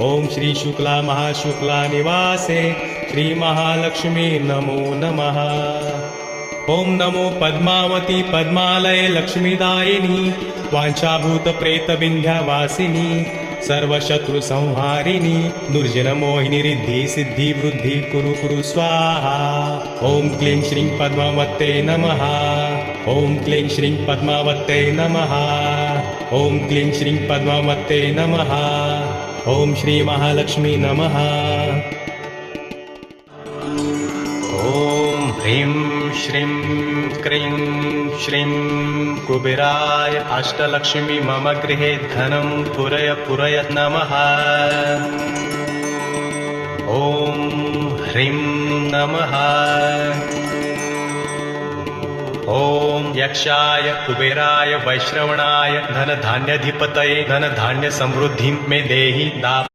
ओम श्री शुक्ला महाशुक्ला निवासे श्री महालक्ष्मी नमो नमः। ओम नमो पद्मावती पद्मालय लक्ष्मीदायिनी वांछाभूत प्रेत विंध्यवासिनी सर्वशत्रु संहारिणी दुर्जन मोहिनी रिद्धि सिद्धि वृद्धि कुरु कुरु स्वाहा। ओम क्लीं श्रीं पद्मावत्यै नमः। ओम क्लीं श्रीं पद्मावत्यै नमः। ओम क्लीं श्रीं पद्मावत्यै नमः। ओम श्री महालक्ष्मी नमः। ओम ह्रीं श्रीं क्रीं श्रीं कुबेराय अष्टलक्ष्मी मम गृहे धनं पुरय पुरय नमः। ओम ह्रीं नमः। ओम यक्षाय कुबेराय वैश्रवणाय धन धान्याधिपतये धन धान्य समृद्धिं मे देहि दा